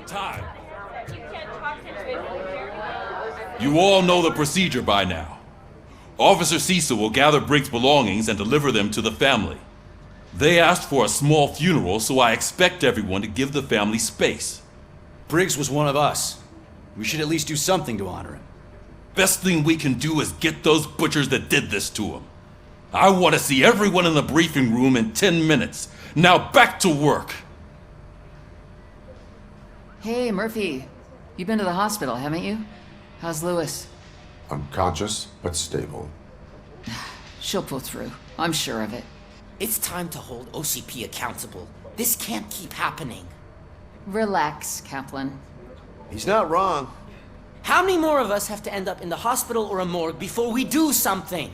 time. You all know the procedure by now. Officer Cecil will gather Briggs' belongings and deliver them to the family. They asked for a small funeral, so I expect everyone to give the family space. Briggs was one of us. We should at least do something to honor him. Best thing we can do is get those butchers that did this to him. I want to see everyone in the briefing room in 10 minutes. Now back to work. Hey, Murphy. You've been to the hospital, haven't you? How's Lewis? Unconscious, but stable. She'll pull through. I'm sure of it. It's time to hold OCP accountable. This can't keep happening. Relax, Kaplan. He's not wrong. How many more of us have to end up in the hospital or a morgue before we do something?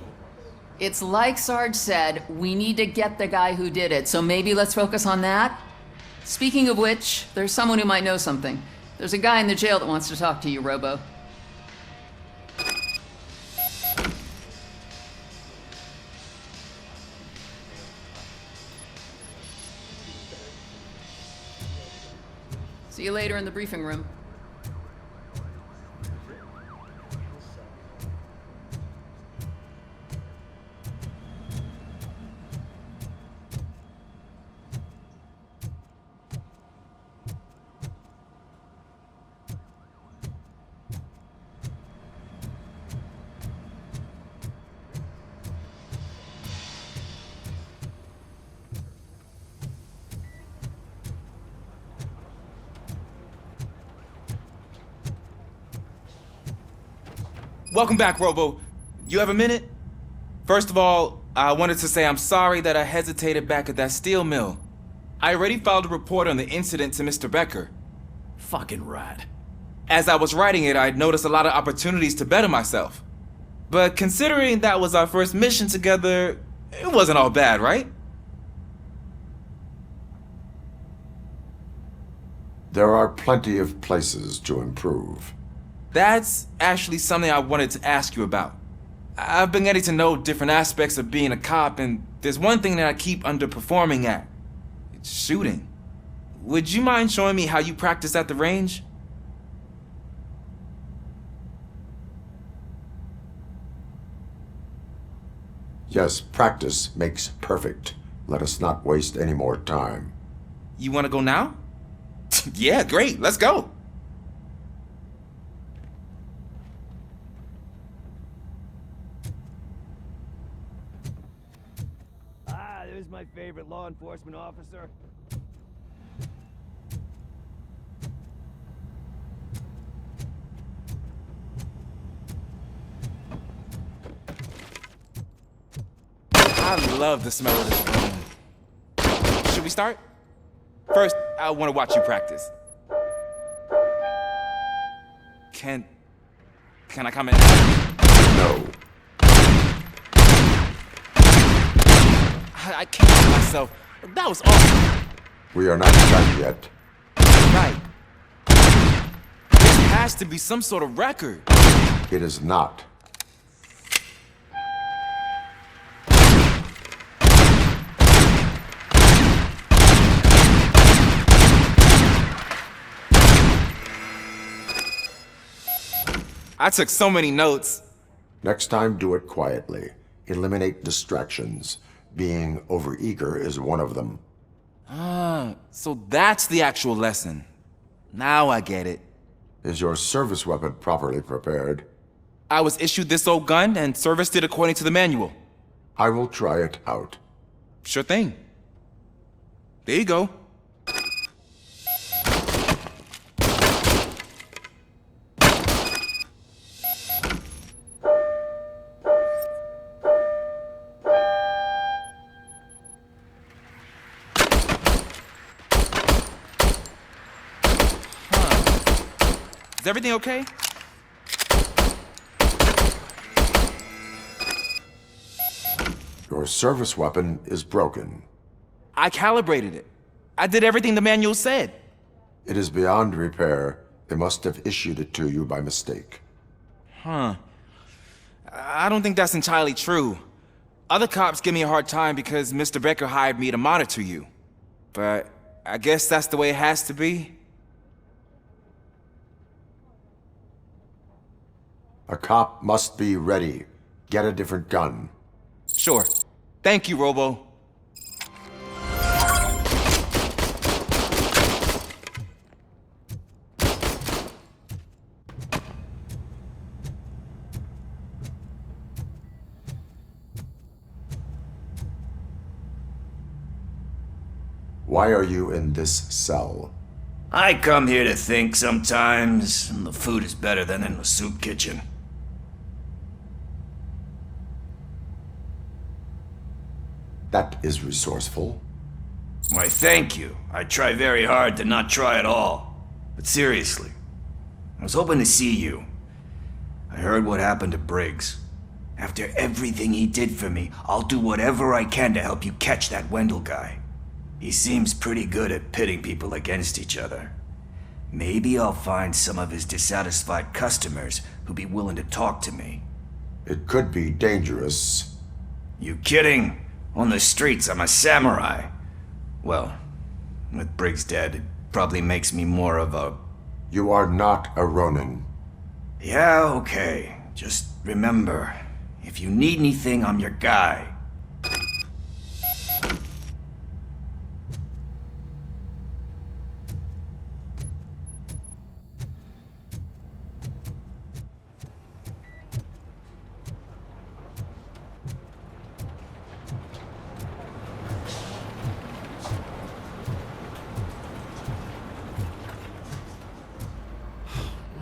It's like Sarge said, we need to get the guy who did it, so maybe let's focus on that? Speaking of which, there's someone who might know something. There's a guy in the jail that wants to talk to you, Robo. See you later in the briefing room. Welcome back, Robo. You have a minute? First of all, I wanted to say I'm sorry that I hesitated back at that steel mill. I already filed a report on the incident to Mr. Becker. Fucking rad. As I was writing it, I noticed a lot of opportunities to better myself. But considering that was our first mission together, it wasn't all bad, right? There are plenty of places to improve. That's actually something I wanted to ask you about. I've been getting to know different aspects of being a cop, and there's one thing that I keep underperforming at. It's shooting. Would you mind showing me how you practice at the range? Yes, practice makes perfect. Let us not waste any more time. You want to go now? Yeah, great, let's go. There's my favorite law enforcement officer. I love the smell of this room. Should we start? First, I want to watch you practice. Can I come in? No. I can't help myself. That was awesome. We are not done yet. Right. This has to be some sort of record. It is not. I took so many notes. Next time, do it quietly. Eliminate distractions. Being overeager is one of them. So that's the actual lesson. Now I get it. Is your service weapon properly prepared? I was issued this old gun and serviced it according to the manual. I will try it out. Sure thing. There you go. Is everything okay? Your service weapon is broken. I calibrated it. I did everything the manual said. It is beyond repair. They must have issued it to you by mistake. I don't think that's entirely true. Other cops give me a hard time because Mr. Becker hired me to monitor you. But I guess that's the way it has to be. A cop must be ready. Get a different gun. Sure. Thank you, Robo. Why are you in this cell? I come here to think sometimes, and the food is better than in the soup kitchen. That is resourceful. Why, thank you. I try very hard to not try at all. But seriously, I was hoping to see you. I heard what happened to Briggs. After everything he did for me, I'll do whatever I can to help you catch that Wendell guy. He seems pretty good at pitting people against each other. Maybe I'll find some of his dissatisfied customers who'd be willing to talk to me. It could be dangerous. You kidding? On the streets, I'm a samurai. Well, with Briggs dead, it probably makes me more of a... You are not a Ronin. Yeah, okay. Just remember, if you need anything, I'm your guy.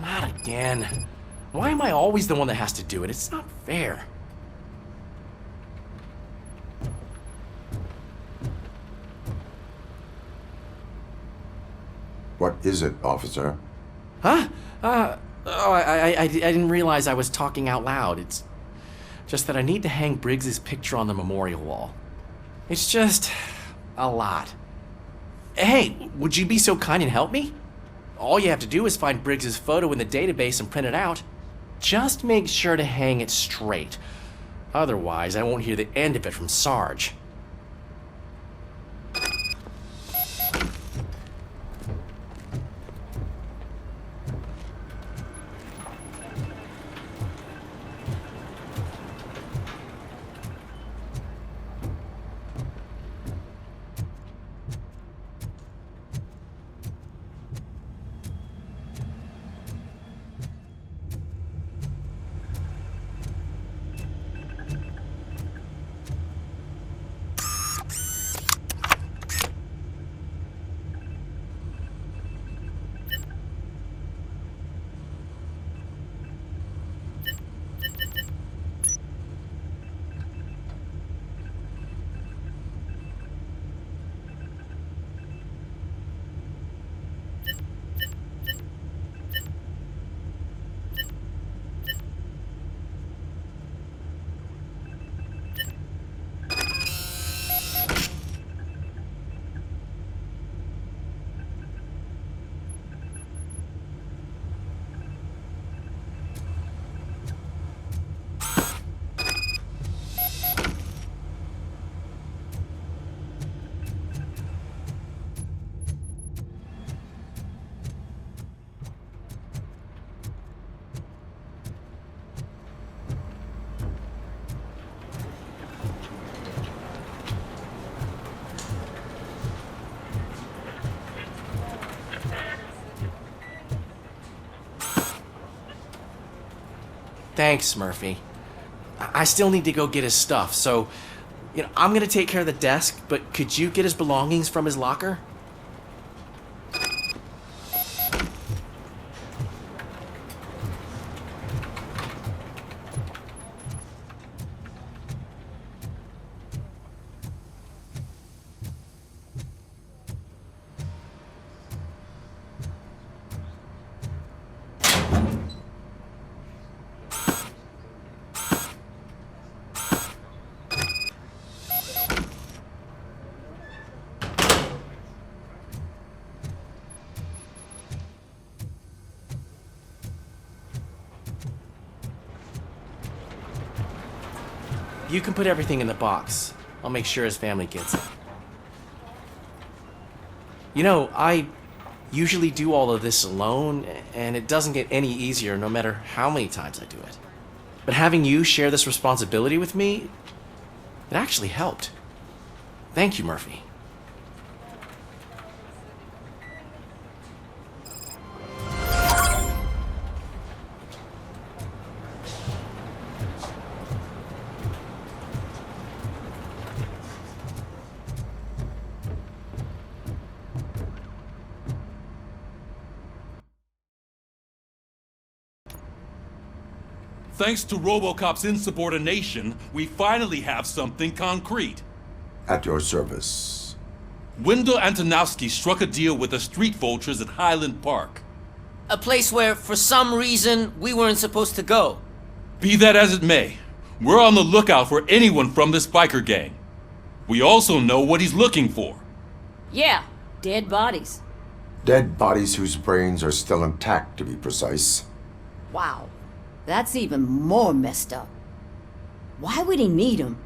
Not again. Why am I always the one that has to do it? It's not fair. What is it, officer? Huh? I didn't realize I was talking out loud. It's just that I need to hang Briggs's picture on the memorial wall. It's just a lot. Hey, would you be so kind and help me? All you have to do is find Briggs's photo in the database and print it out. Just make sure to hang it straight. Otherwise, I won't hear the end of it from Sarge. Thanks, Murphy. I still need to go get his stuff, so, I'm gonna take care of the desk, but could you get his belongings from his locker? You can put everything in the box. I'll make sure his family gets it. usually do all of this alone, and it doesn't get any easier no matter how many times I do it. But having you share this responsibility with me, it actually helped. Thank you, Murphy. Thanks to Robocop's insubordination, we finally have something concrete. At your service. Wendell Antonowski struck a deal with the street vultures at Highland Park. A place where, for some reason, we weren't supposed to go. Be that as it may, we're on the lookout for anyone from this biker gang. We also know what he's looking for. Yeah, dead bodies. Dead bodies whose brains are still intact, to be precise. Wow, that's even more messed up. Why would he need them?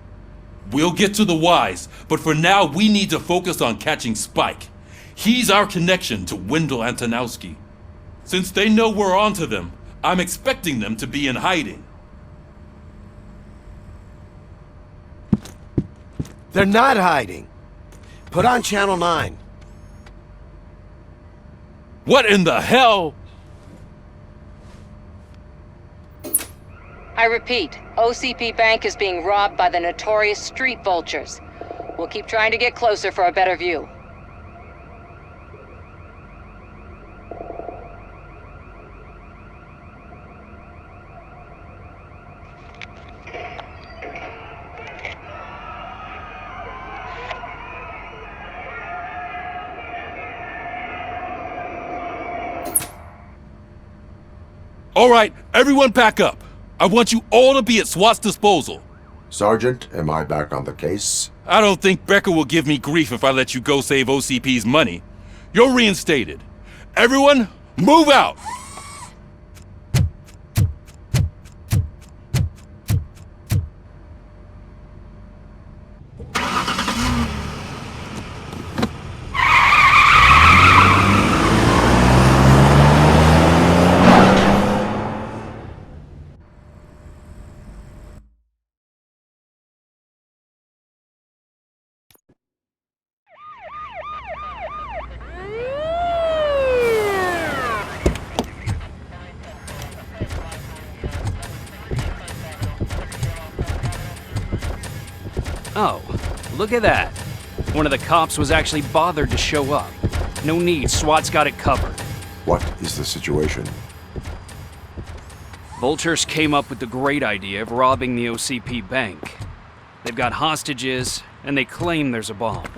We'll get to the whys, but for now we need to focus on catching Spike. He's our connection to Wendell Antonowski. Since they know we're onto them, I'm expecting them to be in hiding. They're not hiding. Put on Channel 9. What in the hell? I repeat, OCP Bank is being robbed by the notorious street vultures. We'll keep trying to get closer for a better view. All right, everyone pack up. I want you all to be at SWAT's disposal. Sergeant, am I back on the case? I don't think Becker will give me grief if I let you go save OCP's money. You're reinstated. Everyone, move out! Oh, look at that. One of the cops was actually bothered to show up. No need, SWAT's got it covered. What is the situation? Vultures came up with the great idea of robbing the OCP bank. They've got hostages, and they claim there's a bomb.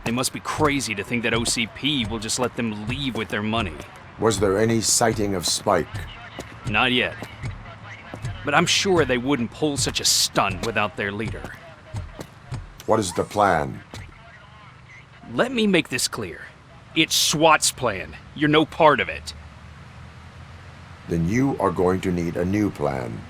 They must be crazy to think that OCP will just let them leave with their money. Was there any sighting of Spike? Not yet. But I'm sure they wouldn't pull such a stunt without their leader. What is the plan? Let me make this clear. It's SWAT's plan. You're no part of it. Then you are going to need a new plan.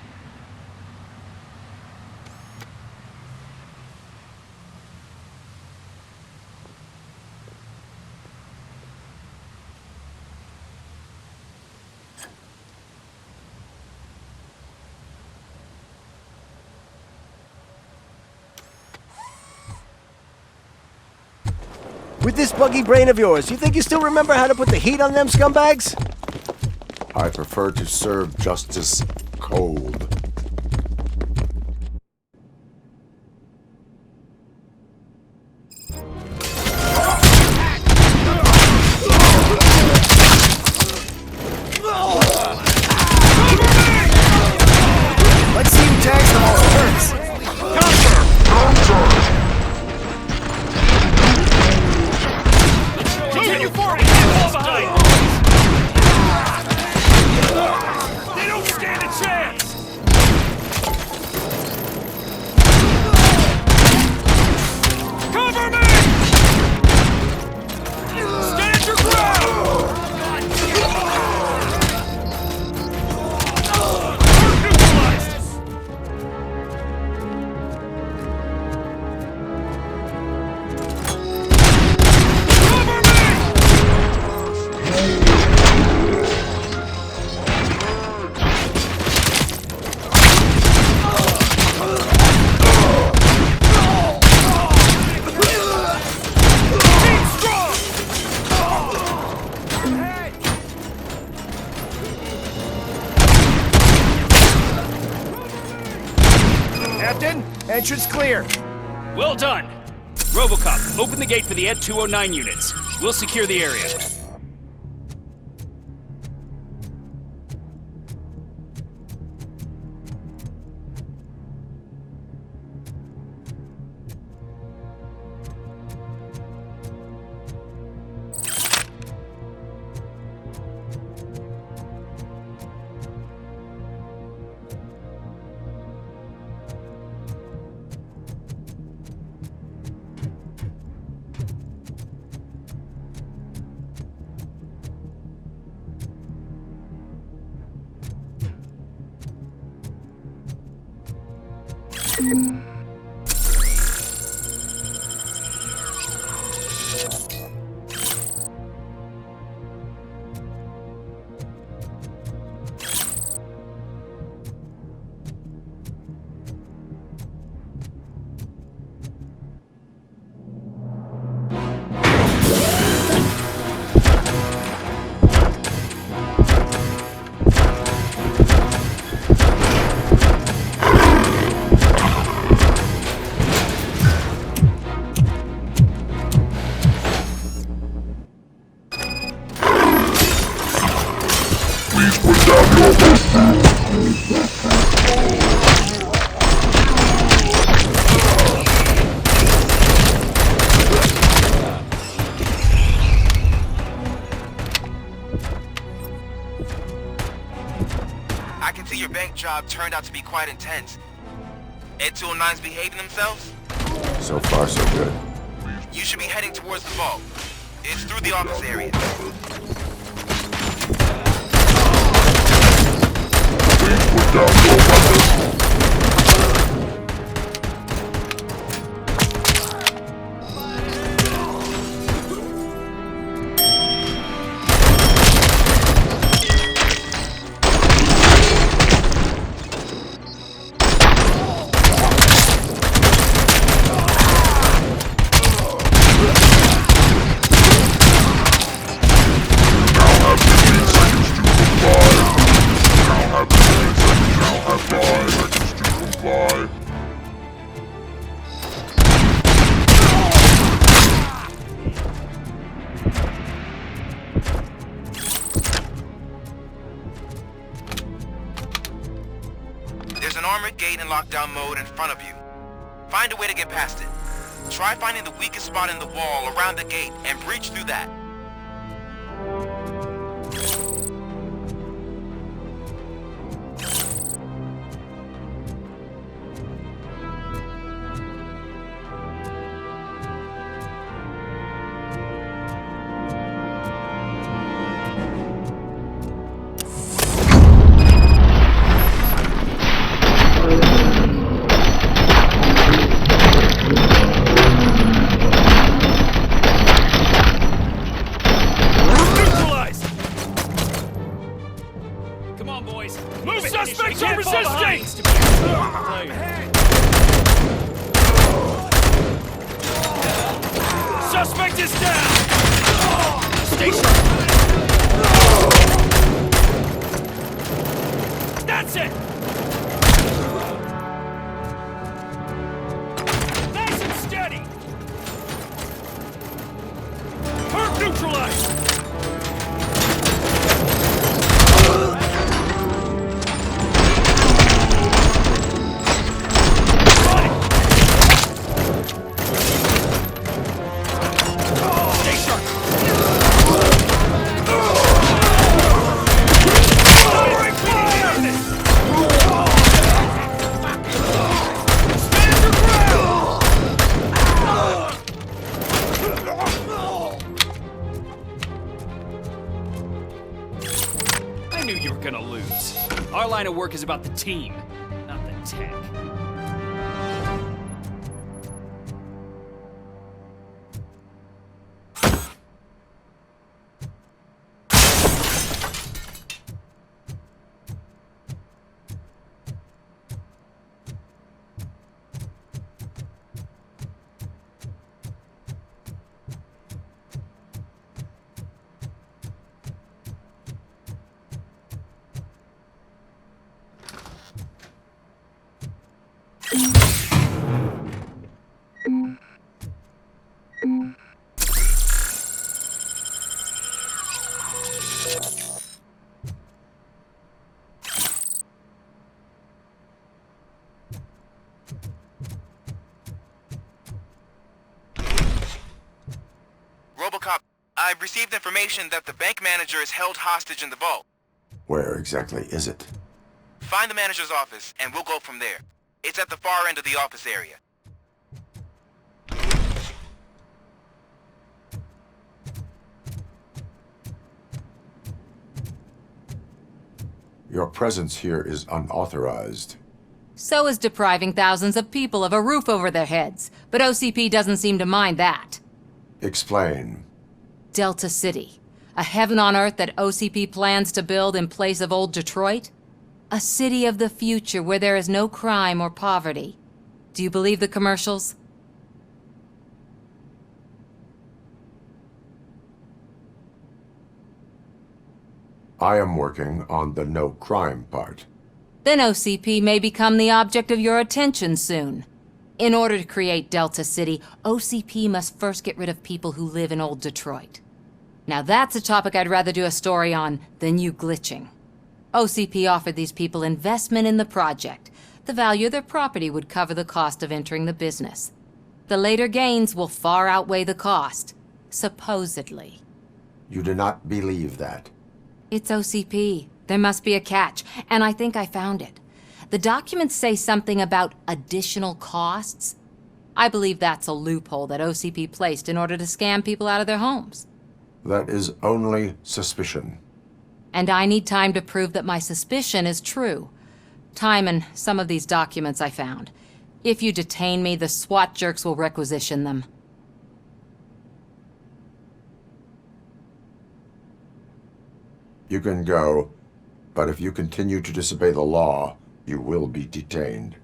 With this buggy brain of yours, you think you still remember how to put the heat on them scumbags? I prefer to serve justice cold. Let's see who tags the most hurts. Continue forward! Fall behind! They don't stand a chance! Captain. Entrance clear. Well done. Robocop, open the gate for the Ed 209 units. We'll secure the area. I can see your bank job turned out to be quite intense. Ed 209's behaving themselves? So far, so good. You should be heading towards the vault. It's through the office area. Please put down your weapons. There's an armored gate in lockdown mode in front of you. Find a way to get past it. Try finding the weakest spot in the wall around the gate and breach through that. Suspects are resisting! Suspect is down! Stay sharp! That's it! Nice and steady! Perp neutralized! I knew you were gonna lose. Our line of work is about the team, not the tech. Robocop, I've received information that the bank manager is held hostage in the vault. Where exactly is it? Find the manager's office, and we'll go from there. It's at the far end of the office area. Your presence here is unauthorized. So is depriving thousands of people of a roof over their heads. But OCP doesn't seem to mind that. Explain. Delta City. A heaven on earth that OCP plans to build in place of old Detroit? A city of the future where there is no crime or poverty. Do you believe the commercials? I am working on the no crime part. Then OCP may become the object of your attention soon. In order to create Delta City, OCP must first get rid of people who live in old Detroit. Now that's a topic I'd rather do a story on than you glitching. OCP offered these people investment in the project. The value of their property would cover the cost of entering the business. The later gains will far outweigh the cost, supposedly. You do not believe that? It's OCP. There must be a catch, and I think I found it. The documents say something about additional costs. I believe that's a loophole that OCP placed in order to scam people out of their homes. That is only suspicion. And I need time to prove that my suspicion is true. Time and some of these documents I found. If you detain me, the SWAT jerks will requisition them. You can go, but if you continue to disobey the law, you will be detained.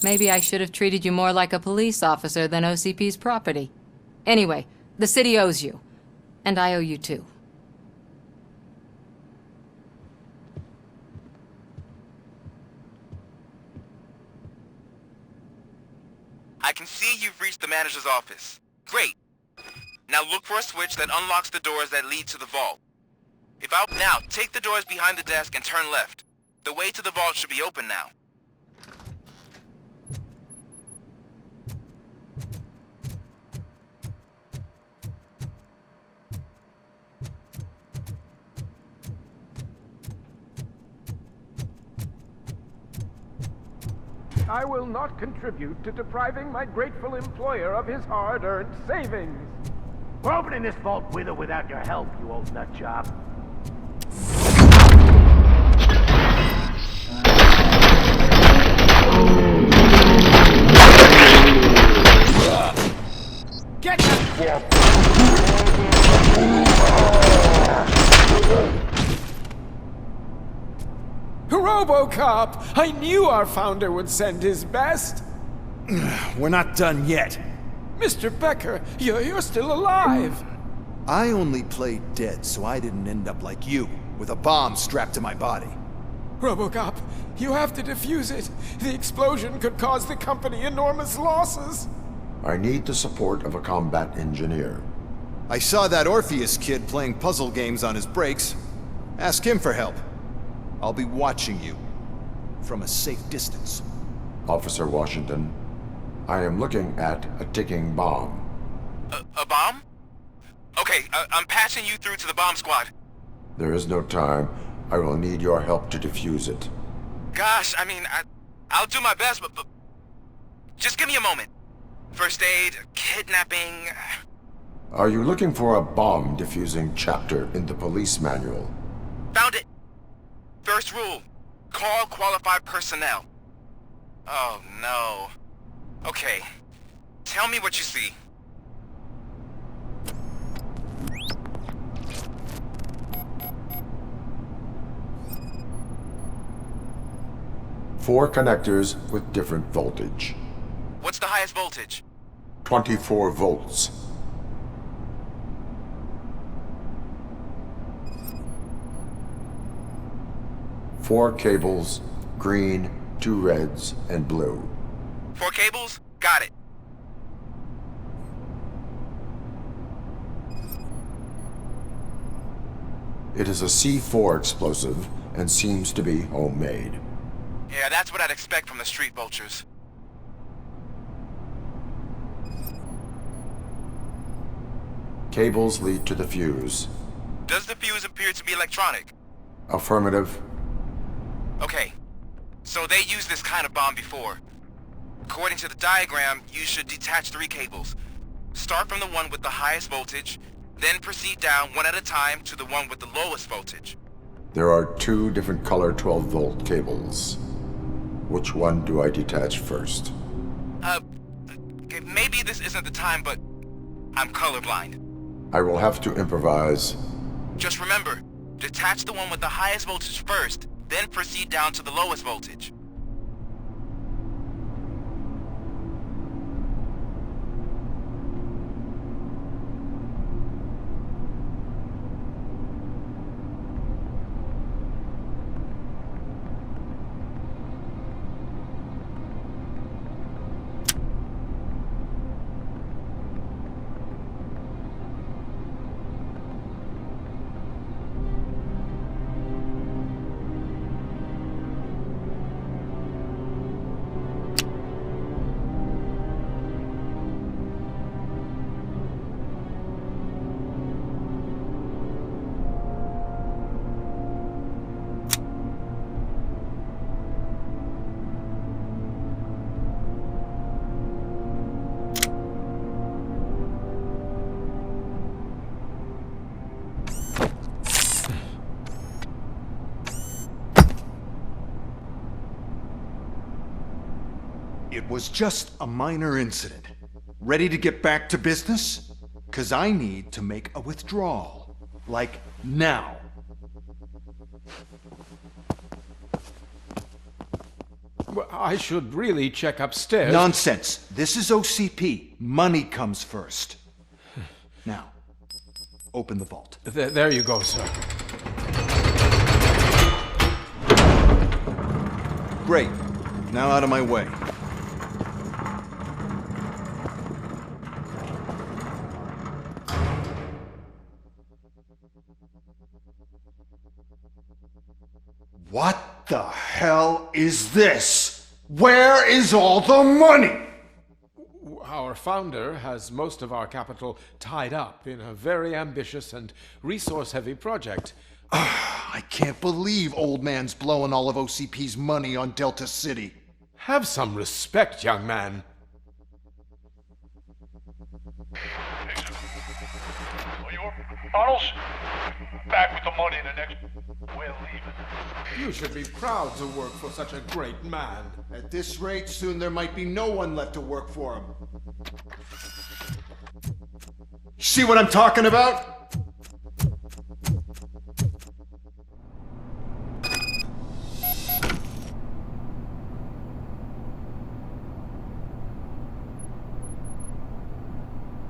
Maybe I should have treated you more like a police officer than OCP's property. Anyway, the city owes you. And I owe you too. I can see you've reached the manager's office. Great. Now look for a switch that unlocks the doors that lead to the vault. Now, take the doors behind the desk and turn left. The way to the vault should be open now. I will not contribute to depriving my grateful employer of his hard-earned savings. We're opening this vault with or without your help, you old nutjob. Get that! Robocop! I knew our founder would send his best! We're not done yet. Mr. Becker, you're still alive! I only played dead so I didn't end up like you, with a bomb strapped to my body. Robocop, you have to defuse it. The explosion could cause the company enormous losses. I need the support of a combat engineer. I saw that Orpheus kid playing puzzle games on his breaks. Ask him for help. I'll be watching you. From a safe distance. Officer Washington, I am looking at a ticking bomb. A bomb? Okay, I'm passing you through to the bomb squad. There is no time. I will need your help to defuse it. Gosh, I mean, I'll do my best, but just give me a moment. First aid, kidnapping... Are you looking for a bomb defusing chapter in the police manual? Found it! First rule, call qualified personnel. Oh no. Okay, tell me what you see. Four connectors with different voltage. What's the highest voltage? 24 volts. Four cables, green, 2 reds, and blue. 4 cables? Got it. It is a C4 explosive and seems to be homemade. Yeah, that's what I'd expect from the street vultures. Cables lead to the fuse. Does the fuse appear to be electronic? Affirmative. Okay. So they used this kind of bomb before. According to the diagram, you should detach 3 cables. Start from the one with the highest voltage, then proceed down one at a time to the one with the lowest voltage. There are 2 different color 12-volt cables. Which one do I detach first? Okay, maybe this isn't the time, but I'm colorblind. I will have to improvise. Just remember, detach the one with the highest voltage first, then proceed down to the lowest voltage. It was just a minor incident. Ready to get back to business? 'Cause I need to make a withdrawal. Like, now. Well, I should really check upstairs. Nonsense. This is OCP. Money comes first. Now, open the vault. There you go, sir. Great. Now out of my way. What the hell is this? Where is all the money? Our founder has most of our capital tied up in a very ambitious and resource-heavy project. I can't believe old man's blowing all of OCP's money on Delta City. Have some respect, young man. Arnold's back with the money in the next... We're leaving. You should be proud to work for such a great man. At this rate, soon there might be no one left to work for him. See what I'm talking about?